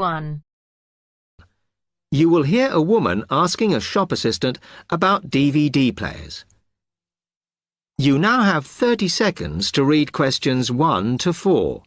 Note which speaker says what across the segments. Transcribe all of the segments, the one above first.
Speaker 1: 1.
Speaker 2: You will hear a woman asking a shop assistant about DVD players. You now have 30 seconds to read questions 1 to 4.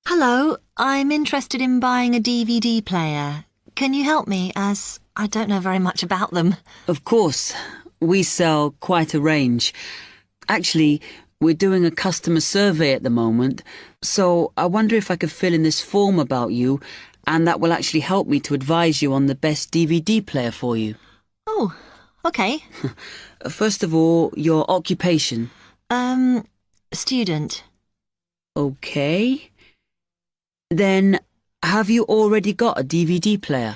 Speaker 3: Hello, I'm interested in buying a DVD player. Can you help me, as I don't know very much about them?
Speaker 4: Of course. We sell quite a range. Actually, we're doing a customer survey at the moment, so I wonder if I could fill in this form about you, and that will actually help me to advise you on the best DVD player for you.
Speaker 3: Oh, okay.
Speaker 4: First of all, your occupation.
Speaker 3: Student.
Speaker 4: Okay. Then, have you already got a DVD player?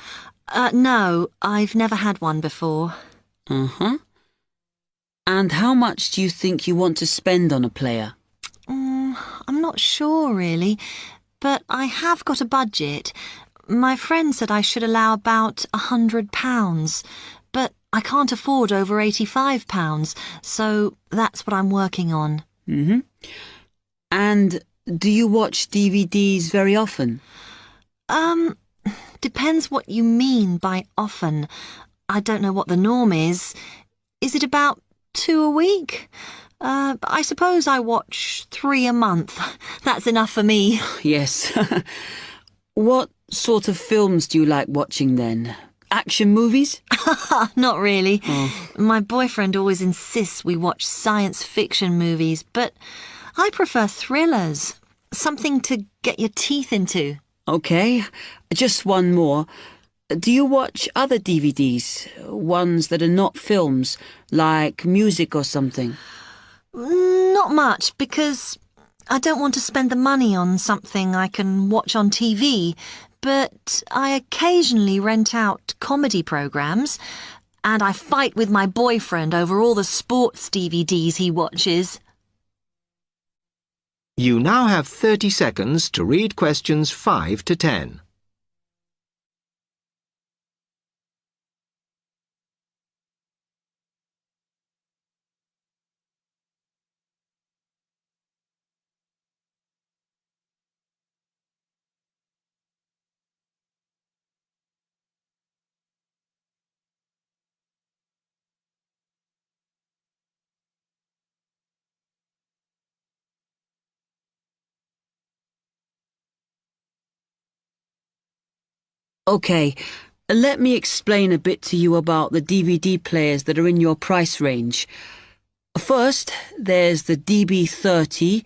Speaker 3: No, I've never had one before.
Speaker 4: Uh-huh. And how much do you think you want to spend on a player?
Speaker 3: I'm not sure, really, but I have got a budget. My friend said I should allow about £100, but I can't afford over £85, so that's what I'm working on.
Speaker 4: Mm-hmm. And do you watch DVDs very often?
Speaker 3: Depends what you mean by often. I don't know what the norm is. Is it about 2 a week? I suppose I watch 3 a month. That's enough for me.
Speaker 4: Yes. What sort of films do you like watching then? Action movies?
Speaker 3: Not really.
Speaker 4: Oh.
Speaker 3: My boyfriend always insists we watch science fiction movies, but I prefer thrillers. Something to get your teeth into.
Speaker 4: Okay, just one more. Do you watch other DVDs? Ones that are not films, like music or something?
Speaker 3: Not much, because I don't want to spend the money on something I can watch on TV, but I occasionally rent out comedy programs, and I fight with my boyfriend over all the sports DVDs he watches.
Speaker 2: You now have 30 seconds to read questions 5 to 10.
Speaker 4: Okay, let me explain a bit to you about the DVD players that are in your price range. First, there's the DB30,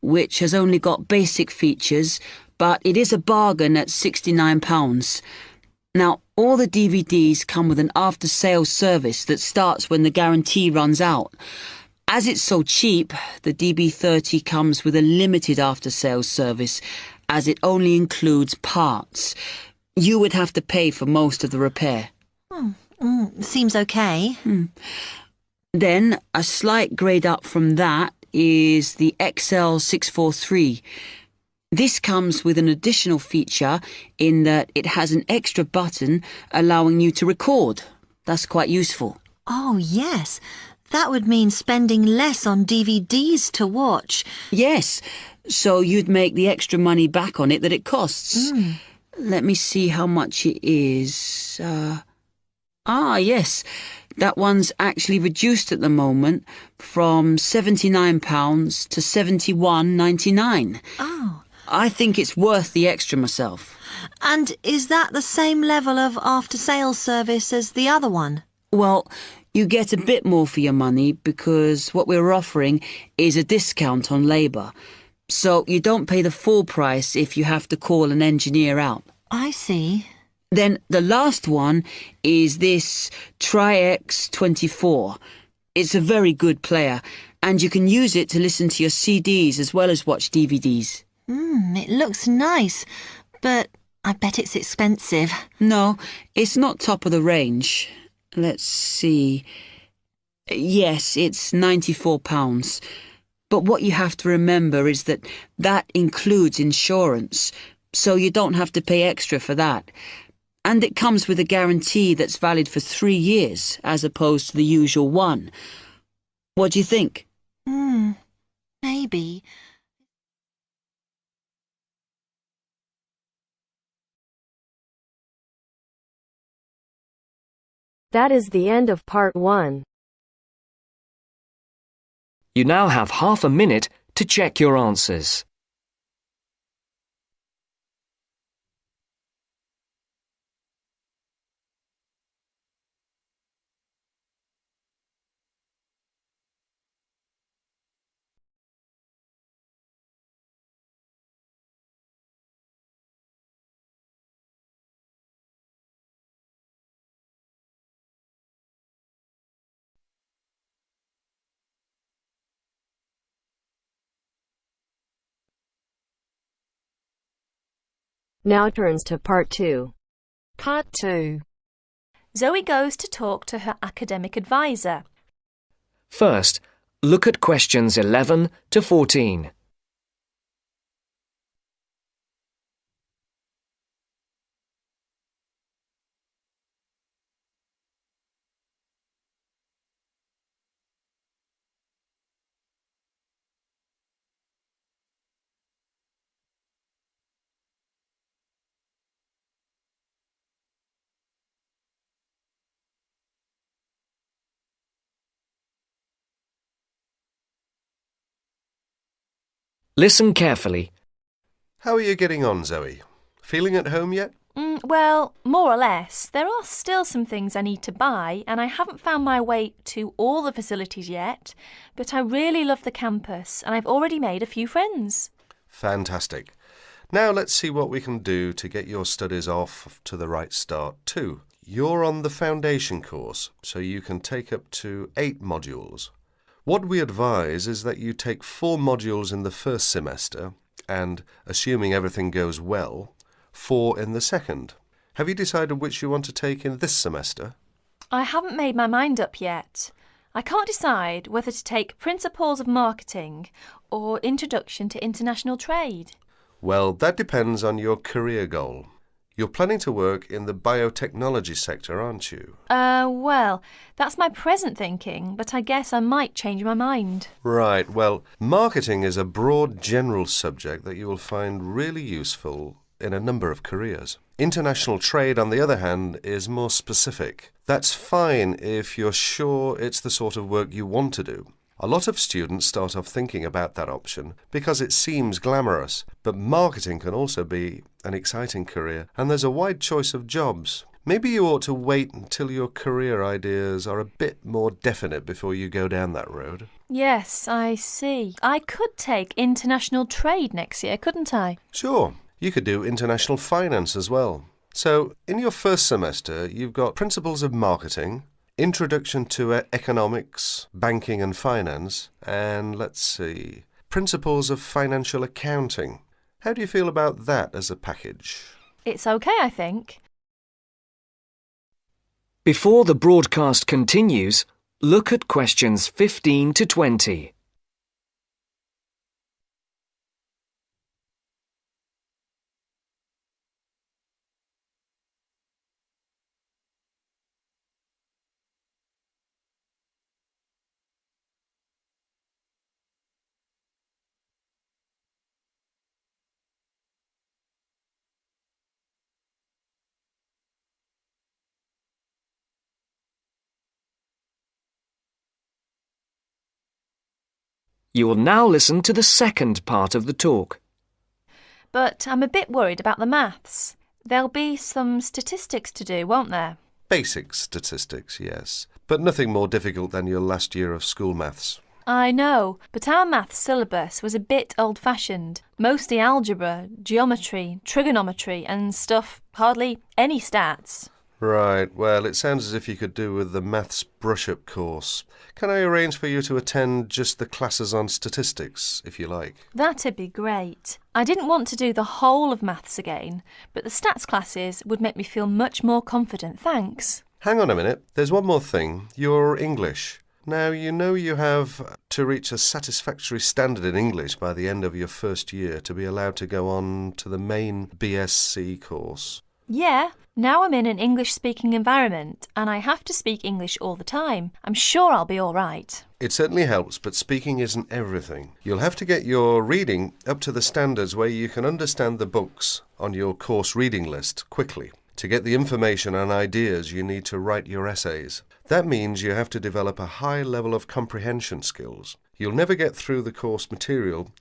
Speaker 4: which has only got basic features, but it is a bargain at £69. Now, all the DVDs come with an after-sales service that starts when the guarantee runs out. As it's so cheap, the DB30 comes with a limited after-sales service, as it only includes parts. You would have to pay for most of the repair.
Speaker 3: Seems okay.
Speaker 4: Then, a slight grade up from that is the XL643. This comes with an additional feature in that it has an extra button allowing you to record. That's quite useful.
Speaker 3: Oh, yes. That would mean spending less on DVDs to watch.
Speaker 4: Yes, so you'd make the extra money back on it that it costs. Let me see how much it is. Yes. That one's actually reduced at the moment from £79 to £71.99.
Speaker 3: Oh.
Speaker 4: I think it's worth the extra myself.
Speaker 3: And is that the same level of after-sales service as the other one?
Speaker 4: Well, you get a bit more for your money because what we're offering is a discount on labour. So you don't pay the full price if you have to call an engineer out.
Speaker 3: I see.
Speaker 4: Then the last one is this Tri-X24. It's a very good player, and you can use it to listen to your CDs as well as watch DVDs.
Speaker 3: It looks nice, but I bet it's expensive.
Speaker 4: No, it's not top of the range. Let's see. Yes, it's £94. But what you have to remember is that includes insurance, so you don't have to pay extra for that. And it comes with a guarantee that's valid for 3 years, as opposed to the usual one. What do you think?
Speaker 3: Maybe.
Speaker 1: That is the end of part 1.
Speaker 5: You now have half a minute to check your answers.
Speaker 1: Now turns to part 2.
Speaker 6: Part 2. Zoe goes to talk to her academic advisor.
Speaker 5: First, look at questions 11 to 14. Listen carefully.
Speaker 7: How are you getting on, Zoe? Feeling at home yet?
Speaker 6: Well, more or less. There are still some things I need to buy, and I haven't found my way to all the facilities yet, but I really love the campus, and I've already made a few friends.
Speaker 7: Fantastic. Now let's see what we can do to get your studies off to the right start too. You're on the foundation course, so you can take up to 8 modules. What we advise is that you take 4 modules in the first semester and, assuming everything goes well, 4 in the second. Have you decided which you want to take in this semester?
Speaker 6: I haven't made my mind up yet. I can't decide whether to take Principles of Marketing or Introduction to International Trade.
Speaker 7: Well, that depends on your career goal. You're planning to work in the biotechnology sector, aren't you?
Speaker 6: Well, that's my present thinking, but I guess I might change my mind.
Speaker 7: Right, well, marketing is a broad general subject that you will find really useful in a number of careers. International trade, on the other hand, is more specific. That's fine if you're sure it's the sort of work you want to do. A lot of students start off thinking about that option because it seems glamorous, but marketing can also be an exciting career, and there's a wide choice of jobs. Maybe you ought to wait until your career ideas are a bit more definite before you go down that road.
Speaker 6: Yes, I see. I could take International Trade next year, couldn't I?
Speaker 7: Sure. You could do international finance as well. So, in your first semester, you've got Principles of Marketing, Introduction to Economics, Banking and Finance, and let's see, Principles of Financial Accounting. How do you feel about that as a package?
Speaker 6: It's okay, I think.
Speaker 5: Before the broadcast continues, look at questions 15 to 20. You will now listen to the second part of the talk.
Speaker 6: But I'm a bit worried about the maths. There'll be some statistics to do, won't there?
Speaker 7: Basic statistics, yes, but nothing more difficult than your last year of school maths.
Speaker 6: I know, but our maths syllabus was a bit old-fashioned. Mostly algebra, geometry, trigonometry and stuff, hardly any stats.
Speaker 7: Right, well, it sounds as if you could do with the maths brush-up course. Can I arrange for you to attend just the classes on statistics, if you like?
Speaker 6: That'd be great. I didn't want to do the whole of maths again, but the stats classes would make me feel much more confident, thanks.
Speaker 7: Hang on a minute, there's one more thing. Your English. Now, you know you have to reach a satisfactory standard in English by the end of your first year to be allowed to go on to the main BSc course.
Speaker 6: Yeah, now I'm in an English-speaking environment and I have to speak English all the time. I'm sure I'll be all right.
Speaker 7: It certainly helps, but speaking isn't everything. You'll have to get your reading up to the standards where you can understand the books on your course reading list quickly. To get the information and ideas, you need to write your essays. That means you have to develop a high level of comprehension skills. You'll never get through the course material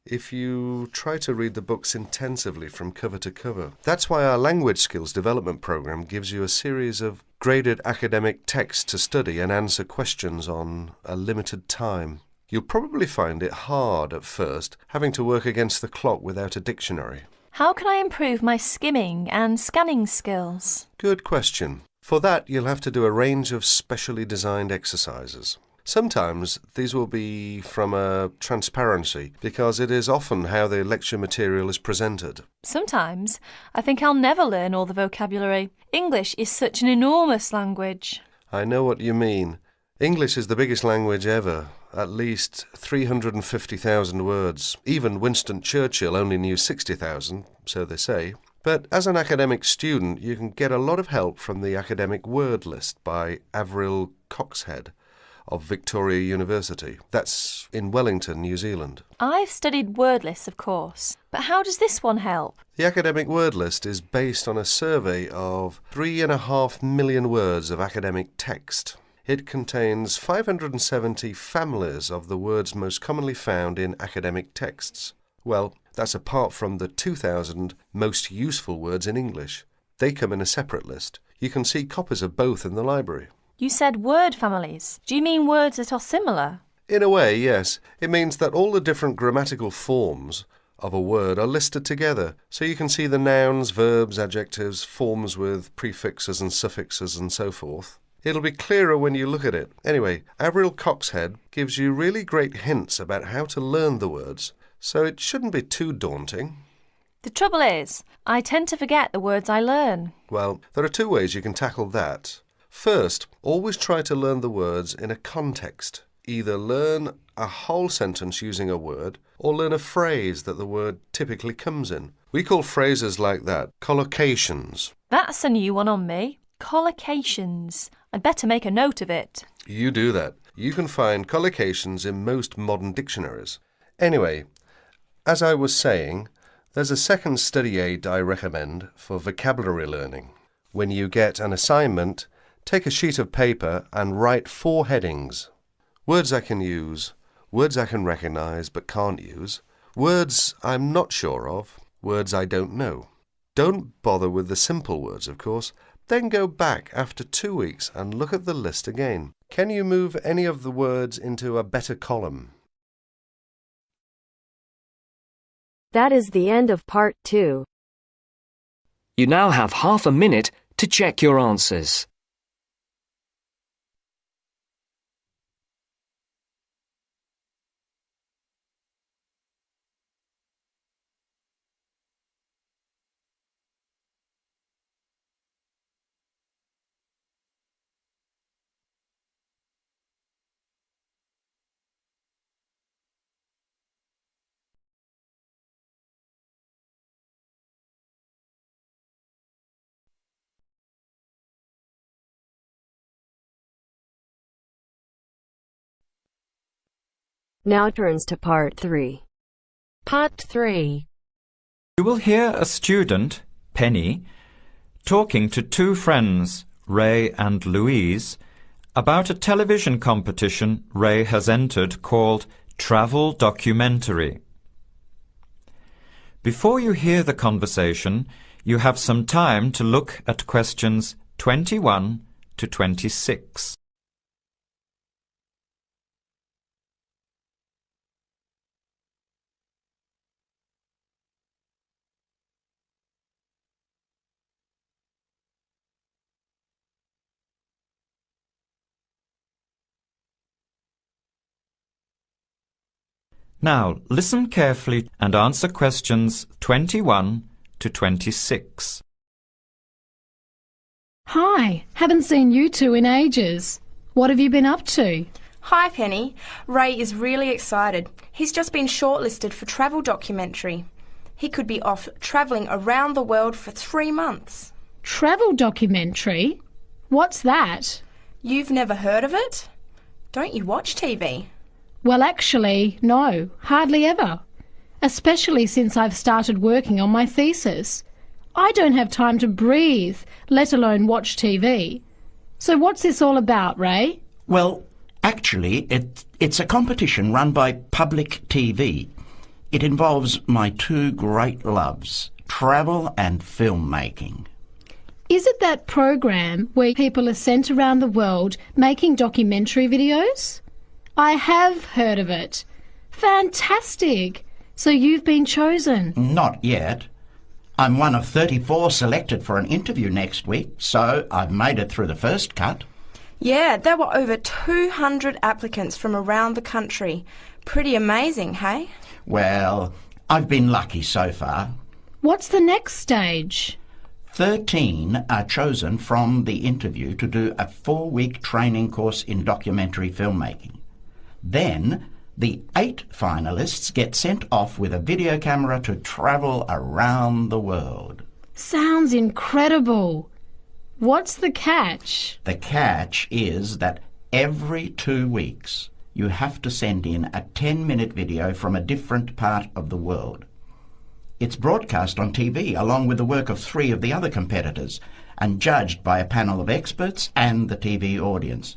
Speaker 7: if you try to read the books intensively from cover to cover. That's why our language skills development program gives you a series of graded academic texts to study and answer questions on a limited time. You'll probably find it hard at first, having to work against the clock without a dictionary.
Speaker 6: How can I improve my skimming and scanning skills?
Speaker 7: Good question. For that, you'll have to do a range of specially designed exercises. Sometimes these will be from a transparency, because it is often how the lecture material is presented.
Speaker 6: Sometimes I think I'll never learn all the vocabulary. English is such an enormous language.
Speaker 7: I know what you mean. English is the biggest language ever, at least 350,000 words. Even Winston Churchill only knew 60,000, so they say. But as an academic student, you can get a lot of help from the academic word list by Avril Coxhead of Victoria University. That's in Wellington, New Zealand.
Speaker 6: I've studied word lists, of course, but how does this one help?
Speaker 7: The academic word list is based on a survey of 3.5 million words of academic text. It contains 570 families of the words most commonly found in academic texts. Well, that's apart from the 2,000 most useful words in English. They come in a separate list. You can see copies of both in the library.
Speaker 6: You said word families. Do you mean words that are similar?
Speaker 7: In a way, yes. It means that all the different grammatical forms of a word are listed together, so you can see the nouns, verbs, adjectives, forms with prefixes and suffixes and so forth. It'll be clearer when you look at it. Anyway, Avril Coxhead gives you really great hints about how to learn the words, so it shouldn't be too daunting.
Speaker 6: The trouble is, I tend to forget the words I learn.
Speaker 7: Well, there are two ways you can tackle that. First, always try to learn the words in a context. Either learn a whole sentence using a word, or learn a phrase that the word typically comes in. We call phrases like that collocations.
Speaker 6: That's a new one on me. Collocations. I'd better make a note of it.
Speaker 7: You do that. You can find collocations in most modern dictionaries. Anyway, as I was saying, there's a second study aid I recommend for vocabulary learning. When you get an assignment, take a sheet of paper and write 4 headings. Words I can use, words I can recognise but can't use, words I'm not sure of, words I don't know. Don't bother with the simple words, of course. Then go back after 2 weeks and look at the list again. Can you move any of the words into a better column?
Speaker 1: That is the end of part 2.
Speaker 5: You now have half a minute to check your answers.
Speaker 1: Now turns to part 3.
Speaker 8: Part 3.
Speaker 9: You will hear a student, Penny, talking to 2 friends, Ray and Louise, about a television competition Ray has entered called Travel Documentary. Before you hear the conversation, you have some time to look at questions 21 to 26. Now, listen carefully and answer questions 21 to 26.
Speaker 8: Hi, haven't seen you two in ages. What have you been up to?
Speaker 10: Hi, Penny. Ray is really excited. He's just been shortlisted for travel documentary. He could be off travelling around the world for 3 months.
Speaker 8: Travel documentary? What's that?
Speaker 10: You've never heard of it? Don't you watch TV?
Speaker 8: Well, actually, no, hardly ever. Especially since I've started working on my thesis. I don't have time to breathe, let alone watch TV. So what's this all about, Ray?
Speaker 11: Well, actually, it's a competition run by Public TV. It involves my two great loves, travel and filmmaking.
Speaker 8: Is it that program where people are sent around the world making documentary videos? I have heard of it. Fantastic! So you've been chosen?
Speaker 11: Not yet. I'm one of 34 selected for an interview next week, so I've made it through the first cut.
Speaker 10: Yeah, there were over 200 applicants from around the country. Pretty amazing, hey?
Speaker 11: Well, I've been lucky so far.
Speaker 8: What's the next stage?
Speaker 11: 13 are chosen from the interview to do a 4-week training course in documentary filmmaking. Then, the 8 finalists get sent off with a video camera to travel around the world.
Speaker 8: Sounds incredible. What's the catch?
Speaker 11: The catch is that every 2 weeks you have to send in a 10-minute video from a different part of the world. It's broadcast on TV along with the work of 3 of the other competitors and judged by a panel of experts and the TV audience.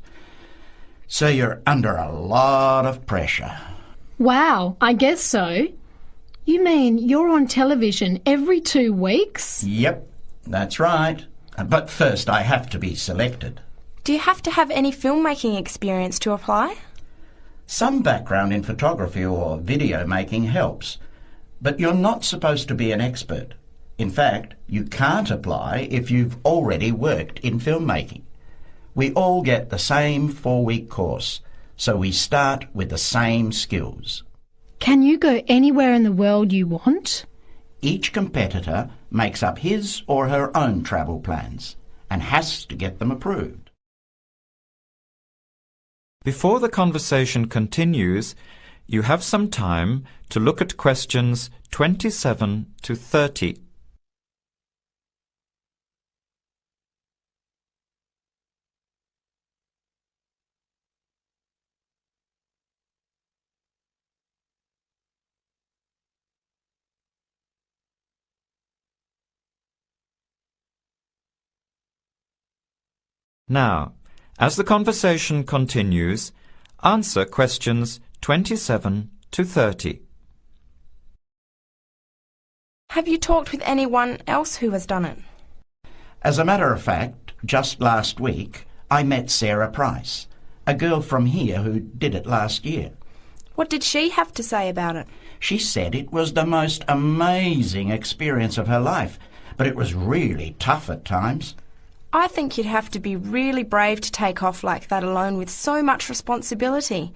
Speaker 11: So you're under a lot of pressure.
Speaker 8: Wow, I guess so. You mean you're on television every 2 weeks?
Speaker 11: Yep, that's right. But first I have to be selected.
Speaker 10: Do you have to have any filmmaking experience to apply?
Speaker 11: Some background in photography or video making helps, but you're not supposed to be an expert. In fact, you can't apply if you've already worked in filmmaking. We all get the same 4-week course, so we start with the same skills.
Speaker 8: Can you go anywhere in the world you want?
Speaker 11: Each competitor makes up his or her own travel plans and has to get them approved.
Speaker 9: Before the conversation continues, you have some time to look at questions 27 to 30. Now, as the conversation continues, answer questions 27 to 30.
Speaker 10: Have you talked with anyone else who has done it?
Speaker 11: As a matter of fact, just last week, I met Sarah Price, a girl from here who did it last year.
Speaker 10: What did she have to say about it?
Speaker 11: She said it was the most amazing experience of her life, but it was really tough at times.
Speaker 10: I think you'd have to be really brave to take off like that alone with so much responsibility.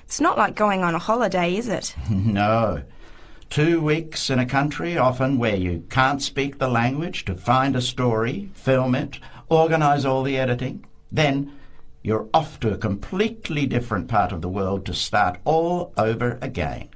Speaker 10: It's not like going on a holiday, is it?
Speaker 11: No. 2 weeks in a country, often where you can't speak the language, to find a story, film it, organise all the editing. Then you're off to a completely different part of the world to start all over again.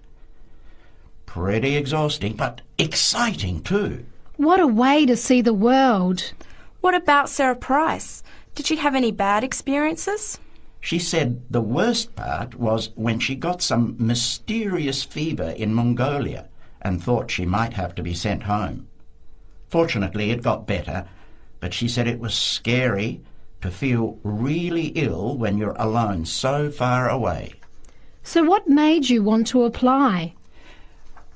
Speaker 11: Pretty exhausting, but exciting too.
Speaker 8: What a way to see the world.
Speaker 10: What about Sarah Price? Did she have any bad experiences?
Speaker 11: She said the worst part was when she got some mysterious fever in Mongolia and thought she might have to be sent home. Fortunately, it got better, but she said it was scary to feel really ill when you're alone so far away.
Speaker 8: So what made you want to apply?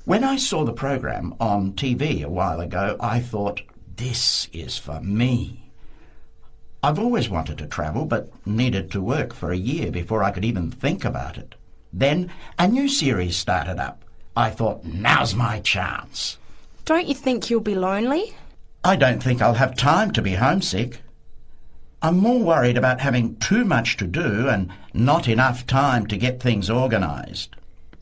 Speaker 11: When I saw the program on TV a while ago, I thought, this is for me. I've always wanted to travel, but needed to work for a year before I could even think about it. Then a new series started up. I thought, now's my chance.
Speaker 10: Don't you think you'll be lonely?
Speaker 11: I don't think I'll have time to be homesick. I'm more worried about having too much to do and not enough time to get things organised.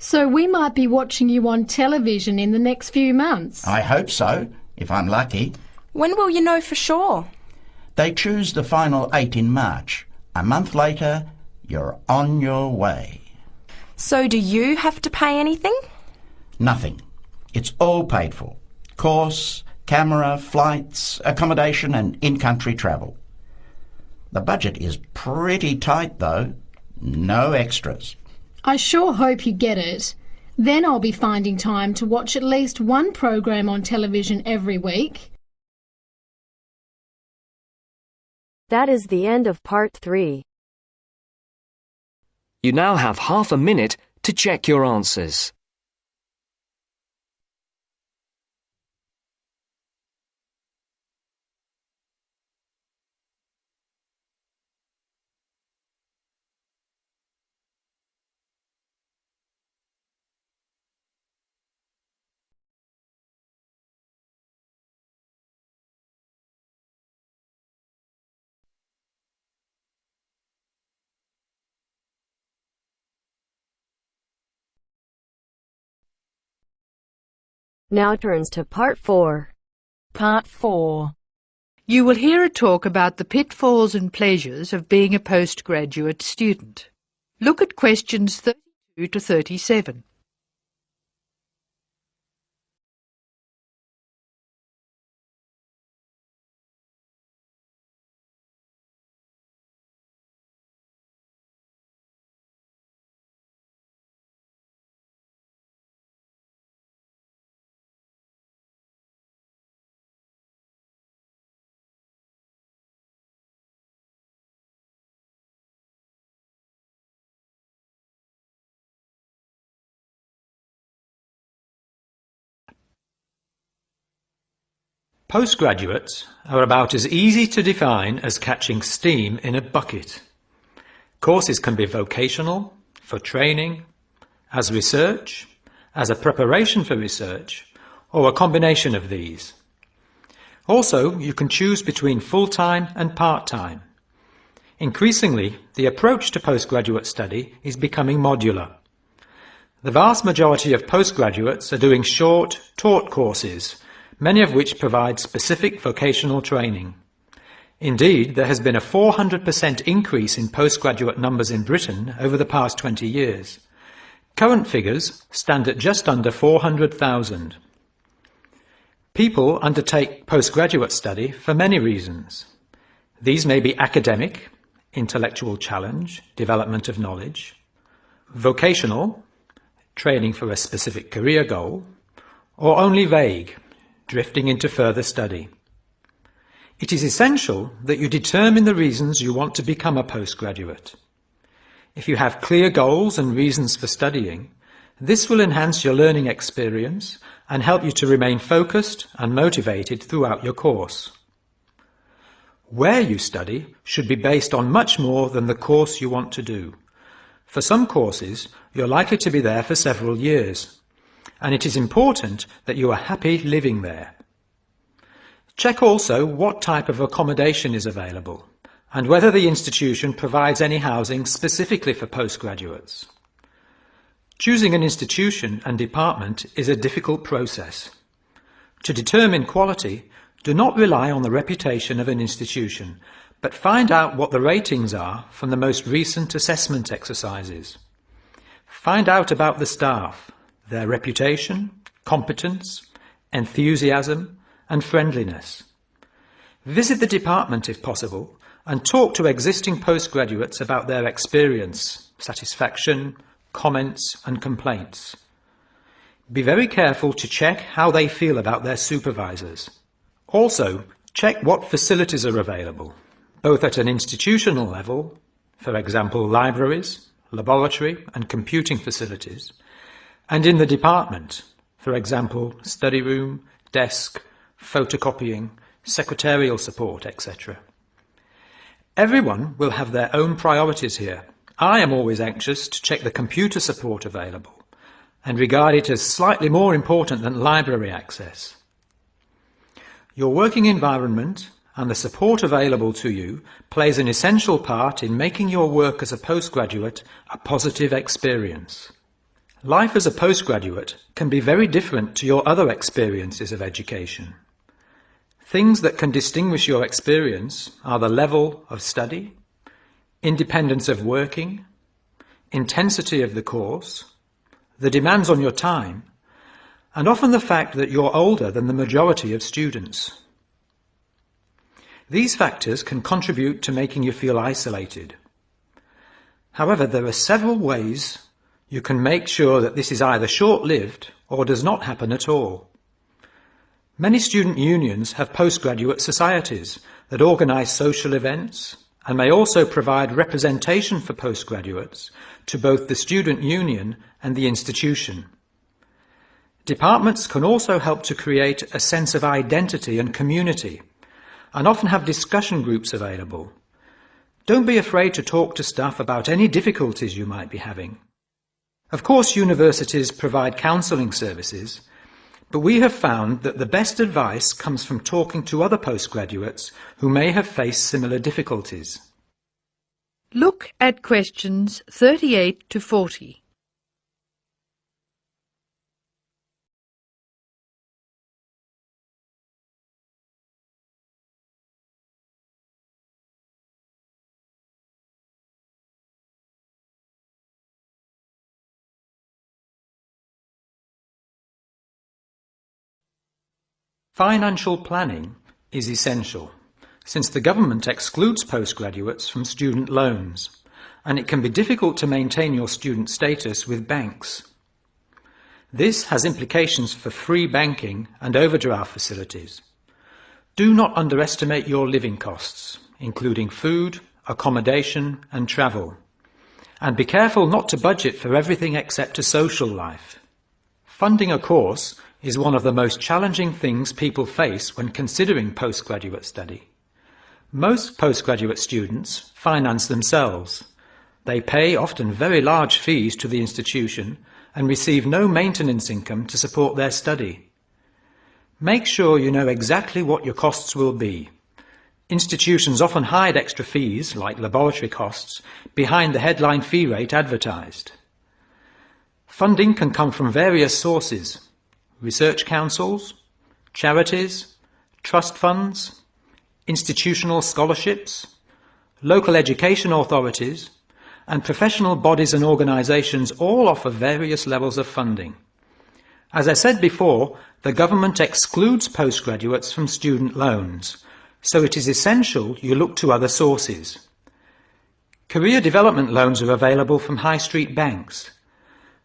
Speaker 8: So we might be watching you on television in the next few months.
Speaker 11: I hope so, if I'm lucky.
Speaker 10: When will you know for sure?
Speaker 11: They choose the final 8 in March. A month later, you're on your way.
Speaker 10: So do you have to pay anything?
Speaker 11: Nothing. It's all paid for. Course, camera, flights, accommodation and in-country travel. The budget is pretty tight, though. No extras.
Speaker 8: I sure hope you get it. Then I'll be finding time to watch at least one program on television every week.
Speaker 1: That is the end of part 3.
Speaker 5: You now have half a minute to check your answers.
Speaker 1: Now turns to part 4.
Speaker 12: Part 4. You will hear a talk about the pitfalls and pleasures of being a postgraduate student. Look at questions 32 to 37.
Speaker 9: Postgraduates are about as easy to define as catching steam in a bucket. Courses can be vocational, for training, as research, as a preparation for research, or a combination of these. Also, you can choose between full-time and part-time. Increasingly, the approach to postgraduate study is becoming modular. The vast majority of postgraduates are doing short, taught courses, many of which provide specific vocational training. Indeed, there has been a 400% increase in postgraduate numbers in Britain over the past 20 years. Current figures stand at just under 400,000. People undertake postgraduate study for many reasons. These may be academic, intellectual challenge, development of knowledge; vocational, training for a specific career goal; or only vague, drifting into further study. It is essential that you determine the reasons you want to become a postgraduate. If you have clear goals and reasons for studying, this will enhance your learning experience and help you to remain focused and motivated throughout your course. Where you study should be based on much more than the course you want to do. For some courses, you're likely to be there for several years, and it is important that you are happy living there. Check also what type of accommodation is available, and whether the institution provides any housing specifically for postgraduates. Choosing an institution and department is a difficult process. To determine quality, do not rely on the reputation of an institution, but find out what the ratings are from the most recent assessment exercises. Find out about the staff, their reputation, competence, enthusiasm, and friendliness. Visit the department if possible, and talk to existing postgraduates about their experience, satisfaction, comments, and complaints. Be very careful to check how they feel about their supervisors. Also, check what facilities are available, both at an institutional level, for example libraries, laboratory and computing facilities, and in the department, for example study room, desk, photocopying, secretarial support, etc. Everyone will have their own priorities here. I am always anxious to check the computer support available and regard it as slightly more important than library access. Your working environment and the support available to you plays an essential part in making your work as a postgraduate a positive experience.
Speaker 13: Life as a postgraduate can be very different to your other experiences of education. Things that can distinguish your experience are the level of study, independence of working, intensity of the course, the demands on your time, and often the fact that you're older than the majority of students. These factors can contribute to making you feel isolated. However, there are several ways you can make sure that this is either short-lived or does not happen at all. Many student unions have postgraduate societies that organise social events and may also provide representation for postgraduates to both the student union and the institution. Departments can also help to create a sense of identity and community, and often have discussion groups available. Don't be afraid to talk to staff about any difficulties you might be having. Of course, universities provide counselling services, but we have found that the best advice comes from talking to other postgraduates who may have faced similar difficulties.
Speaker 12: Look at questions 38 to 40.
Speaker 13: Financial planning is essential, since the government excludes postgraduates from student loans, and it can be difficult to maintain your student status with banks. This has implications for free banking and overdraft facilities. Do not underestimate your living costs, including food, accommodation and travel. And be careful not to budget for everything except a social life. Funding a course is one of the most challenging things people face when considering postgraduate study. Most postgraduate students finance themselves. They pay often very large fees to the institution and receive no maintenance income to support their study. Make sure you know exactly what your costs will be. Institutions often hide extra fees, like laboratory costs, behind the headline fee rate advertised. Funding can come from various sources: research councils, charities, trust funds, institutional scholarships, local education authorities, and professional bodies and organisations all offer various levels of funding. As I said before, the government excludes postgraduates from student loans, so it is essential you look to other sources. Career development loans are available from high street banks.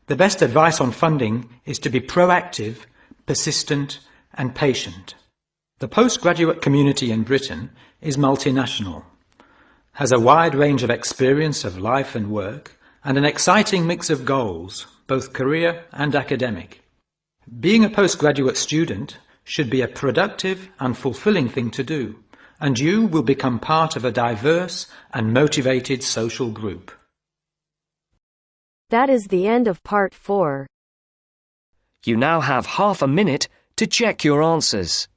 Speaker 13: The best advice on funding is to be proactive, persistent and patient. The postgraduate community in Britain is multinational, has a wide range of experience of life and work, and an exciting mix of goals, both career and academic. Being a postgraduate student should be a productive and fulfilling thing to do, and you will become part of a diverse and motivated social group.
Speaker 1: That is the end of part 4.
Speaker 5: You now have half a minute to check your answers.